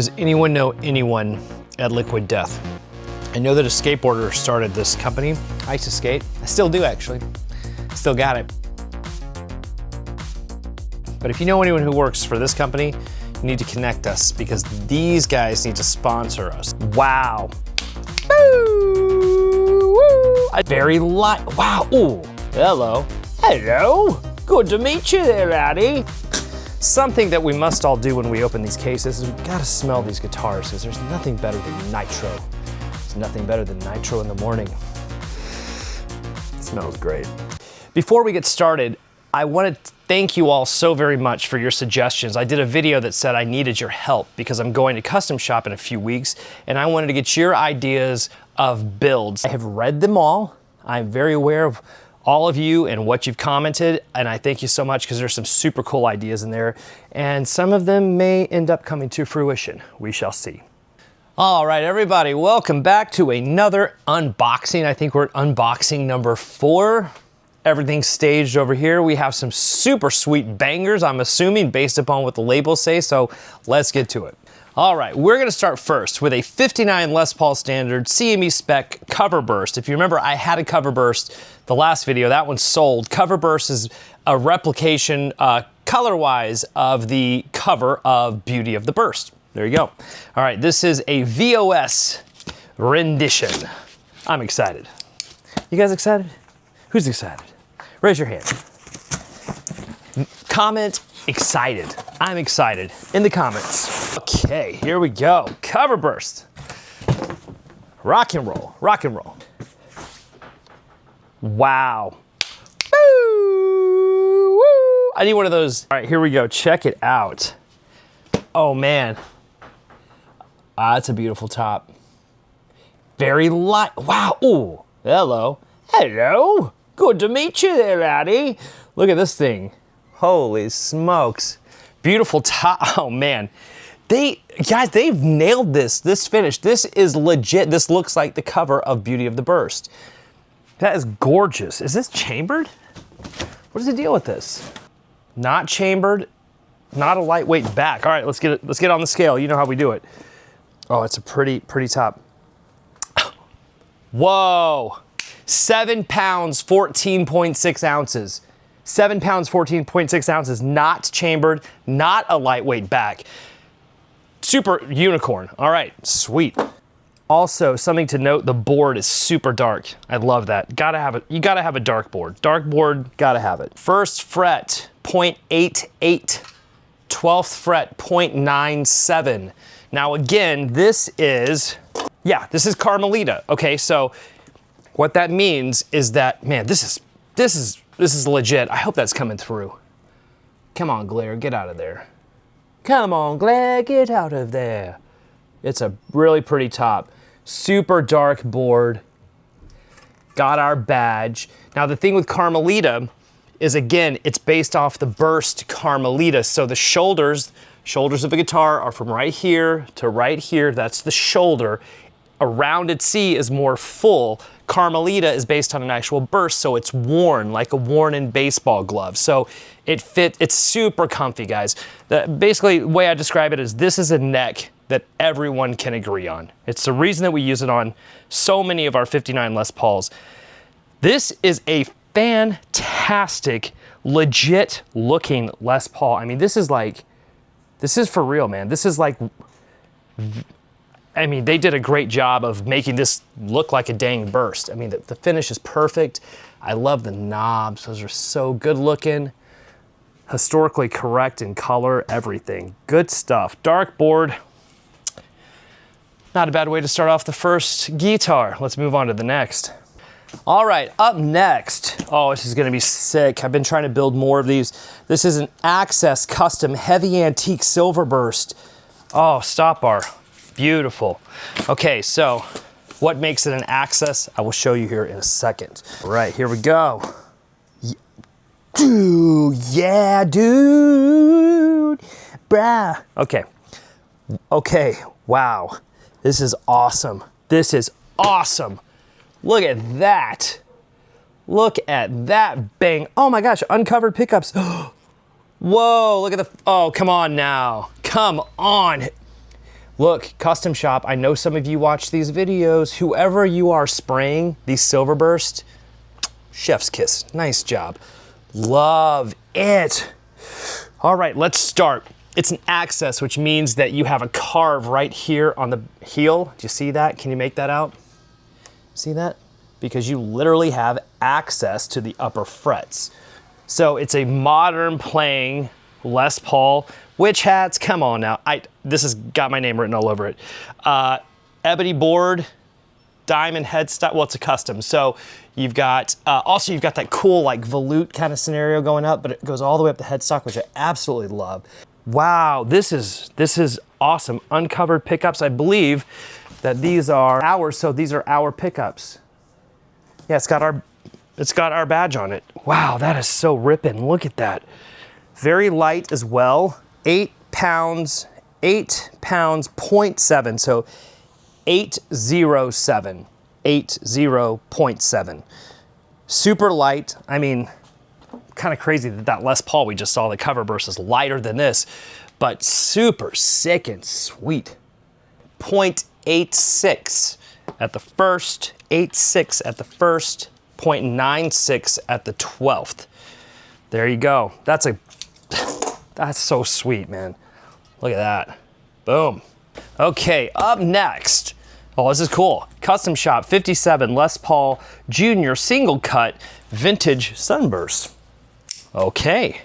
Does anyone know anyone at Liquid Death? I know that a skateboarder started this company. I used to skate. I still do, actually. Still got it. But if you know anyone who works for this company, you need to connect us because these guys need to sponsor us. Wow. Woo! Woo! Very light. Wow. Ooh. Hello. Hello. Good to meet you there, Addy. Something that we must all do when we open these cases is we gotta smell these guitars because there's nothing better than nitro. There's nothing better than nitro in the morning. It smells great. Before we get started, I want to thank you all so very much for your suggestions. I did a video that said I needed your help because I'm going to Custom Shop in a few weeks and I wanted to get your ideas of builds. I have read them all. I'm very aware of all of you and what you've commented, and I thank you so much because there's some super cool ideas in there and some of them may end up coming to fruition. We shall see. All right, everybody, welcome back to another unboxing. I think we're at unboxing number 4. Everything's staged over here. We have some super sweet bangers, I'm assuming, based upon what the labels say, so let's get to it. All right, we're gonna start first with a 59 Les Paul Standard CME Spec Cover Burst. If you remember, I had a Cover Burst the last video, that one's sold. Cover Burst is a replication, color-wise, of the cover of Beauty of the Burst. There you go. All right, this is a VOS rendition. I'm excited. You guys excited? Who's excited? Raise your hand. Comment excited. I'm excited in the comments. Okay, here we go. Cover Burst. Rock and roll, rock and roll. Wow. Woo, woo. I need one of those. All right, here we go. Check it out. Oh man. That's a beautiful top. Very light. Wow. Ooh. Hello. Hello. Good to meet you there, Addy. Look at this thing. Holy smokes. Beautiful top. Oh man. Guys, they've nailed this finish. This is legit. This looks like the cover of Beauty of the Burst. That is gorgeous. Is this chambered? What is the deal with this? Not chambered, not a lightweight back. All right, let's get on the scale. You know how we do it. Oh, it's a pretty top. Whoa. 7 pounds, 14.6 ounces. 7 pounds, 14.6 ounces, not chambered, not a lightweight back. Super unicorn. All right, sweet. Also, something to note, the board is super dark. I love that. Gotta have it. You gotta have a dark board. Dark board, gotta have it. First fret, 0.88. 12th fret, 0.97. Now again, this is Carmelita. Okay, so what that means is that, man, this is legit. I hope that's coming through. Come on, Glare, get out of there. Come on, Glare, get out of there. It's a really pretty top. Super dark board. Got our badge. Now the thing with Carmelita is, again, it's based off the Burst Carmelita. So the shoulders of a guitar are from right here to right here. That's the shoulder. A rounded C is more full. Carmelita is based on an actual burst, so it's worn, like a worn-in baseball glove. So it's super comfy, guys. Basically, the way I describe it is this is a neck that everyone can agree on. It's the reason that we use it on so many of our 59 Les Pauls. This is a fantastic, legit looking Les Paul. I mean, this is for real, man. This is like, I mean, they did a great job of making this look like a dang burst. I mean, the finish is perfect. I love the knobs. Those are so good looking. Historically correct in color, everything. Good stuff. Dark board. Not a bad way to start off the first guitar. Let's move on to the next. All right, up next. Oh, this is gonna be sick. I've been trying to build more of these. This is an Axcess custom heavy antique Silverburst. Oh, stop bar. Beautiful. Okay, so what makes it an Axcess? I will show you here in a second. All right, here we go. Dude, yeah, dude. Brah. Okay, wow. This is awesome. This is awesome. Look at that. Look at that bang. Oh my gosh, uncovered pickups. Whoa, look at the, oh, come on now. Come on. Look, Custom Shop, I know some of you watch these videos. Whoever you are spraying these Silverburst, chef's kiss, nice job. Love it. All right, let's start. It's an Axcess, which means that you have a carve right here on the heel. Do you see that? Can you make that out? See that? Because you literally have access to the upper frets. So it's a modern playing Les Paul. Witch hats, come on now. This has got my name written all over it. Ebony board, diamond headstock. Well, it's a custom. So you've got, also you've got that cool like volute kind of scenario going up, but it goes all the way up the headstock, which I absolutely love. Wow, this is awesome. Uncovered pickups. I believe that these are ours, so these are our pickups. Yeah, it's got our badge on it. Wow, that is so ripping. Look at that. Very light as well. 8 pounds, 0.7, so 807, 80.7. Super light. I mean, kind of crazy that Les Paul we just saw, the cover burst, is lighter than this, but super sick and sweet. 0.86 at the first, 0.86 at the first, 0.96 at the 12th. There you go. That's so sweet, man. Look at that. Boom. Okay, up next. Oh, this is cool. Custom Shop 57 Les Paul Jr. single cut vintage Sunburst. Okay.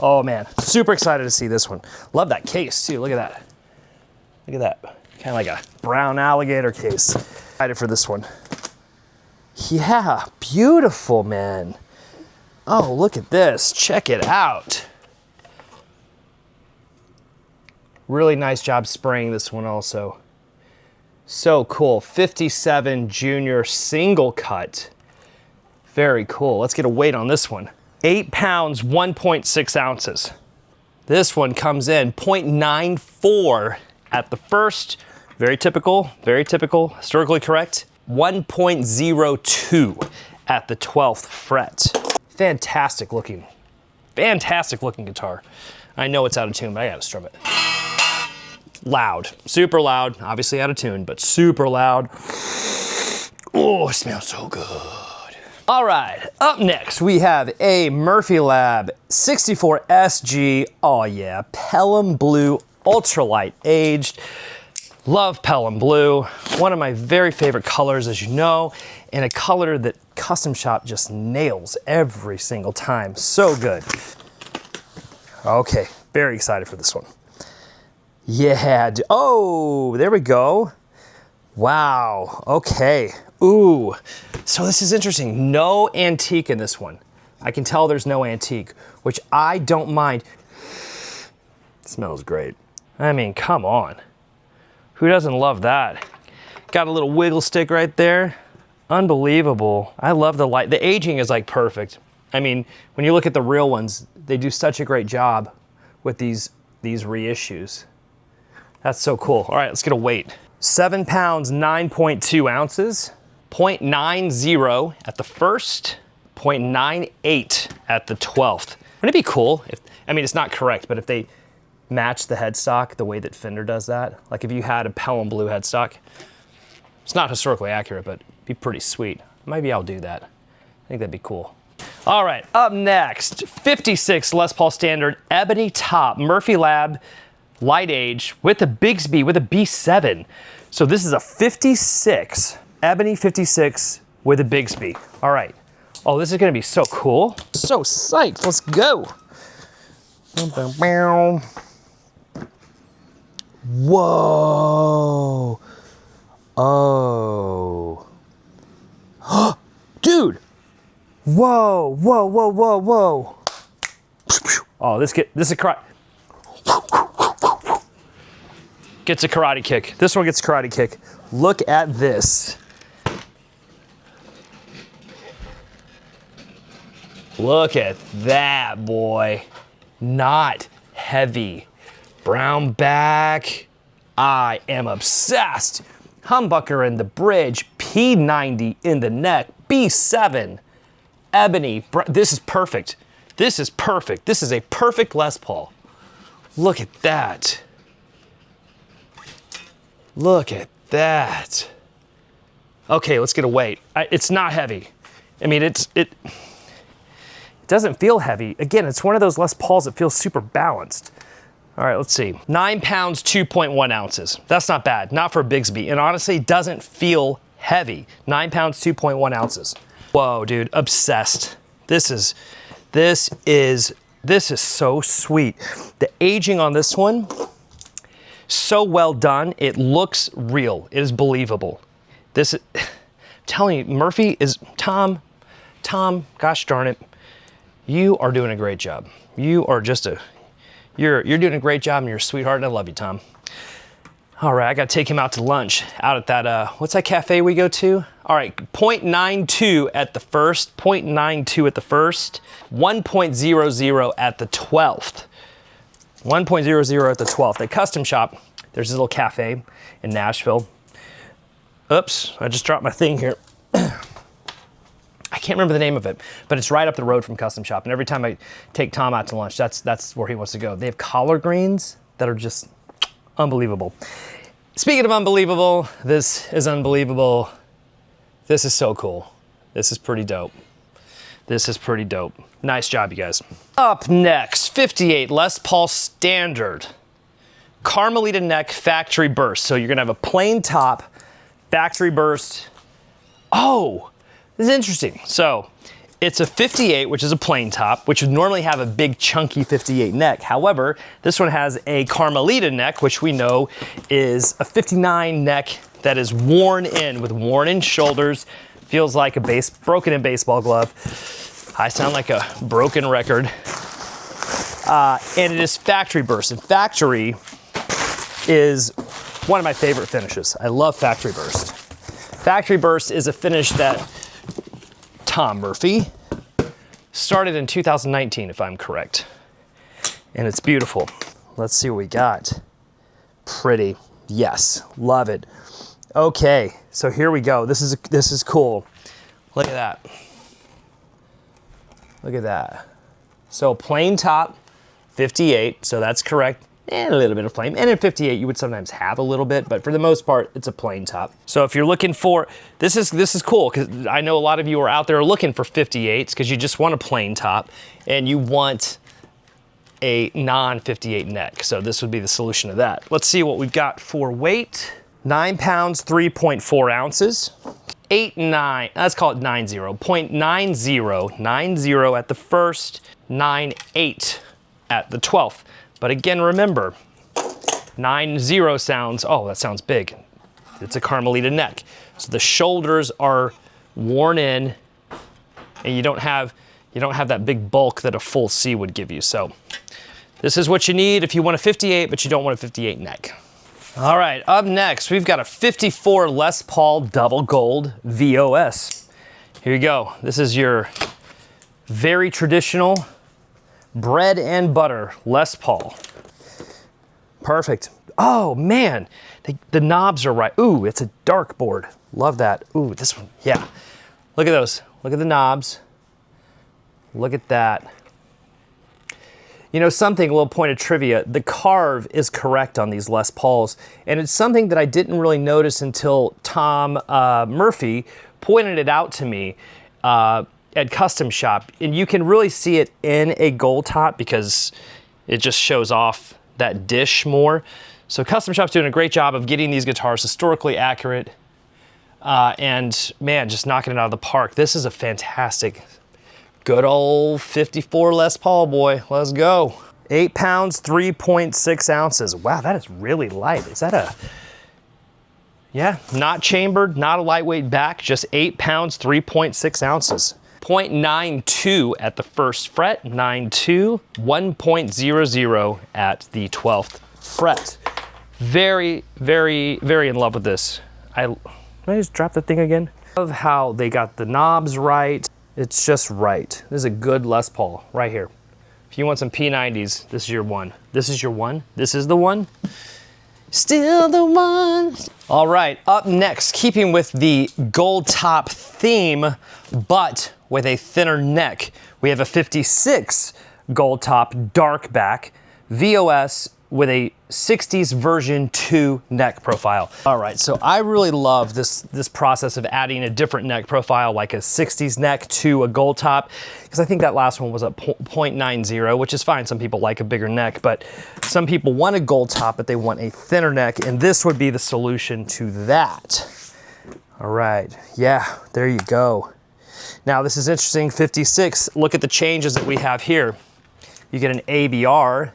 Oh man, super excited to see this one. Love that case too. Look at that. Look at that. Kind of like a brown alligator case. Excited for this one. Yeah, beautiful, man. Oh, look at this. Check it out. Really nice job spraying this one also. So cool. 57 Junior single cut. Very cool. Let's get a weight on this one. 8 pounds, 1.6 ounces. This one comes in 0.94 at the first. Very typical, historically correct. 1.02 at the 12th fret. Fantastic looking guitar. I know it's out of tune, but I gotta strum it. Loud, super loud, obviously out of tune, but super loud. Oh, it smells so good. All right, up next we have a Murphy Lab 64 SG. Oh yeah, Pelham Blue Ultralight aged. Love Pelham Blue, one of my very favorite colors, as you know, and a color that Custom Shop just nails every single time. So good. Okay, very excited for this one. Yeah, oh, there we go. Wow, okay. Ooh, so this is interesting. No antique in this one. I can tell there's no antique, which I don't mind. It smells great. I mean, come on. Who doesn't love that? Got a little wiggle stick right there. Unbelievable. I love the light. The aging is like perfect. I mean, when you look at the real ones, they do such a great job with these reissues. That's so cool. All right, let's get a weight. 7 pounds, 9.2 ounces, 0.90 at the first, 0.98 at the 12th. Wouldn't it be cool if, I mean, it's not correct, but if they match the headstock the way that Fender does that, like if you had a Pelham Blue headstock, it's not historically accurate, but it'd be pretty sweet. Maybe I'll do that. I think that'd be cool. All right, up next, 56 Les Paul Standard Ebony top Murphy Lab light age with a Bigsby with a B7. So this is a 56, Ebony 56 with a Bigsby. All right. Oh, this is gonna be so cool. So psyched, let's go. Whoa. Oh. Dude. Whoa, whoa, whoa, whoa, whoa. Oh, this is karate. Gets a karate kick. This one gets a karate kick. Look at this. Look at that, boy. Not heavy. Brown back. I am obsessed. Humbucker in the bridge. P90 in the neck. B7. Ebony. This is perfect. This is perfect. This is a perfect Les Paul. Look at that. Look at that. Okay, let's get a weight. It's not heavy. I mean, it doesn't feel heavy. Again, it's one of those Les Pauls that feels super balanced. All right, let's see. 9 pounds, 2.1 ounces. That's not bad, not for a Bigsby. And honestly, it doesn't feel heavy. 9 pounds, 2.1 ounces. Whoa, dude, obsessed. This is so sweet. The aging on this one, so well done. It looks real. It is believable. I'm telling you, Murphy is, Tom, gosh darn it. You are doing a great job. You are just you're doing a great job and you're a sweetheart and I love you, Tom. All right, I gotta take him out to lunch out at that, what's that cafe we go to? All right, 0.92 at the first, 0.92 at the first, 1.00 at the 12th. 1.00 at the 12th. At Custom Shop, there's this little cafe in Nashville. Oops, I just dropped my thing here. I can't remember the name of it, but it's right up the road from Custom Shop. And every time I take Tom out to lunch, that's where he wants to go. They have collard greens that are just unbelievable. Speaking of unbelievable, this is unbelievable. This is so cool. This is pretty dope. This is pretty dope. Nice job, you guys. Up next, 58 Les Paul Standard. Carmelita neck factory burst. So you're gonna have a plain top, factory burst. Oh, this is interesting. So it's a 58, which is a plain top, which would normally have a big chunky 58 neck. However, this one has a Carmelita neck, which we know is a 59 neck that is worn in with worn in shoulders. Feels like a broken in baseball glove. I sound like a broken record. And it is factory burst. And factory is one of my favorite finishes. I love factory burst. Factory burst is a finish that Tom Murphy started in 2019, if I'm correct. And it's beautiful. Let's see what we got. Pretty. Yes, love it. Okay, so here we go. This is cool. Look at that. Look at that. So plain top, 58, so that's correct. And a little bit of flame. And in 58, you would sometimes have a little bit, but for the most part, it's a plain top. So if you're looking for, this is cool, because I know a lot of you are out there looking for 58s, because you just want a plain top, and you want a non-58 neck. So this would be the solution to that. Let's see what we've got for weight. 9 pounds, 3.4 ounces. 8.9, let's call it 90, 0.90, 90 at the first, 9.8 at the 12th. But again, remember, 90 sounds, oh, that sounds big. It's a Carmelita neck. So the shoulders are worn in and you don't have that big bulk that a full C would give you. So this is what you need if you want a 58, but you don't want a 58 neck. All right, up next, we've got a 54 Les Paul Double Gold VOS. Here you go. This is your very traditional bread and butter Les Paul. Perfect. Oh man, the knobs are right. Ooh, it's a dark board. Love that. Ooh, this one, yeah. Look at those. Look at the knobs. Look at that. You know something, a little point of trivia, the carve is correct on these Les Pauls, and it's something that I didn't really notice until Tom Murphy pointed it out to me at Custom Shop, and you can really see it in a Goldtop because it just shows off that dish more. So Custom Shop's doing a great job of getting these guitars historically accurate, and man, just knocking it out of the park. This is a fantastic, good old 54 Les Paul, boy. Let's go. 8 pounds, 3.6 ounces. Wow, that is really light. Is that a, yeah, not chambered, not a lightweight back, just 8 pounds, 3.6 ounces. 0.92 at the first fret, 9.2, 1.00 at the 12th fret. Very, very, very in love with this. Did I just drop the thing again? I love how they got the knobs right. It's just right. This is a good Les Paul right here. If you want some P90s, this is your one. This is your one. This is the one. Still the one. All right, up next, keeping with the Goldtop theme, but with a thinner neck, we have a 56 Goldtop dark back VOS with a 60s version 2 neck profile. All right, so I really love this process of adding a different neck profile, like a 60s neck to a Goldtop, because I think that last one was a 0.90, which is fine. Some people like a bigger neck, but some people want a Goldtop, but they want a thinner neck, and this would be the solution to that. All right, yeah, there you go. Now this is interesting, 56, look at the changes that we have here. You get an ABR,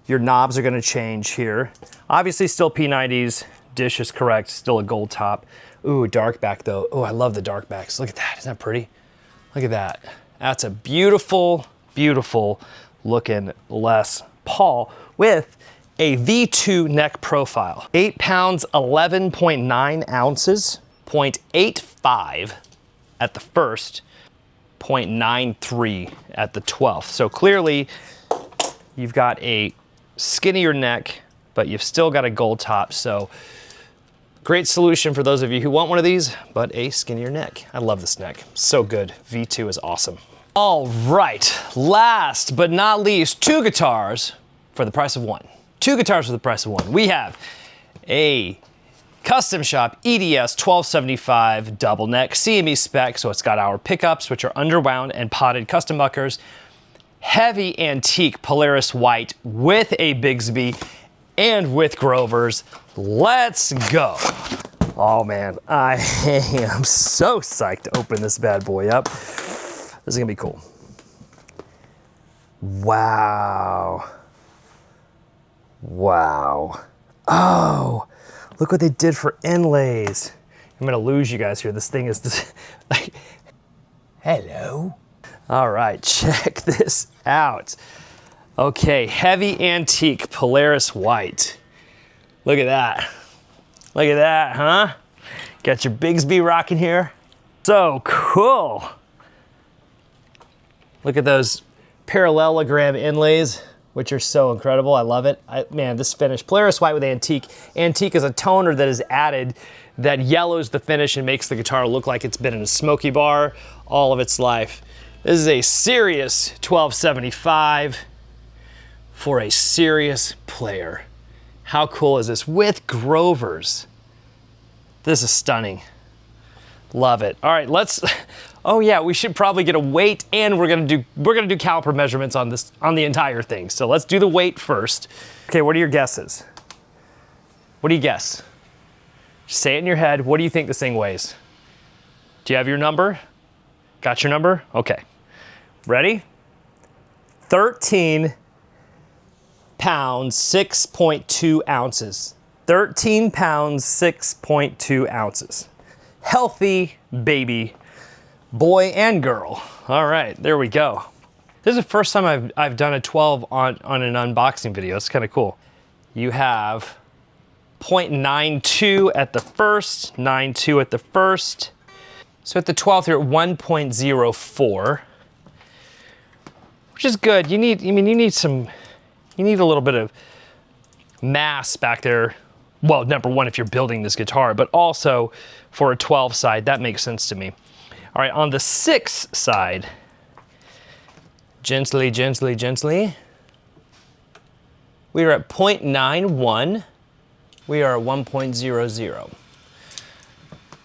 your knobs are gonna change here. Obviously still P90s, dish is correct, still a Goldtop. Ooh, dark back though. Oh, I love the dark backs. Look at that, isn't that pretty? Look at that. That's a beautiful, beautiful looking Les Paul with a V2 neck profile. 8 pounds, 11.9 ounces, 0.85 at the first, 0.93 at the 12th. So clearly you've got a skinnier neck, but you've still got a Goldtop. So great solution for those of you who want one of these, but a skinnier neck. I love this neck, so good. V2 is awesome. All right, last but not least, 2 guitars for the price of 1. 2 guitars for the price of 1. We have a Custom Shop EDS 1275 double neck CME Spec, so it's got our pickups, which are underwound and potted custom muckers. Heavy antique Polaris white with a Bigsby and with Grovers. Let's go. Oh man, I am so psyched to open this bad boy up. This is gonna be cool. Wow. Wow. Oh, look what they did for inlays. I'm gonna lose you guys here. This thing is this, like, hello. All right, check this out. Okay, heavy antique Polaris white. Look at that. Look at that, huh? Got your Bigsby rocking here. So cool. Look at those parallelogram inlays, which are so incredible. I love it. Man, this finish, Polaris white with antique. Antique is a toner that is added that yellows the finish and makes the guitar look like it's been in a smoky bar all of its life. This is a serious 1275 for a serious player. How cool is this? With Grovers. This is stunning. Love it. All right, let's, oh yeah, we should probably get a weight, and we're gonna do caliper measurements on this, on the entire thing. So let's do the weight first. Okay, what are your guesses? What do you guess? Say it in your head. What do you think this thing weighs? Do you have your number? Got your number? Okay. Ready? 13 pounds, 6.2 ounces. 13 pounds, 6.2 ounces. Healthy baby, boy and girl. All right, there we go. This is the first time I've done a 12 on an unboxing video. It's kind of cool. You have 0.92 at the first, 9.2 at the first. So at the 12th, you're at 1.04, which is good. You need a little bit of mass back there. Well, number one, if you're building this guitar, but also for a 12 side, that makes sense to me. All right, on the 6 side, gently, gently, gently, we are at 0.91. We are at 1.00.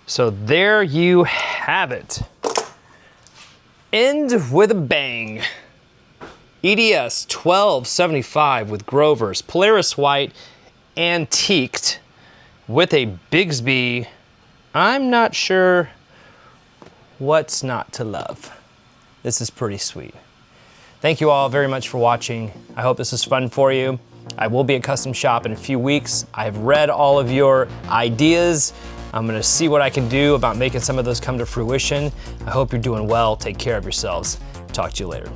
So there you have it. End with a bang. EDS 1275 with Grovers, Polaris white, antiqued with a Bigsby. I'm not sure what's not to love. This is pretty sweet. Thank you all very much for watching. I hope this is fun for you. I will be at Custom Shop in a few weeks. I've read all of your ideas. I'm gonna see what I can do about making some of those come to fruition. I hope you're doing well. Take care of yourselves. Talk to you later.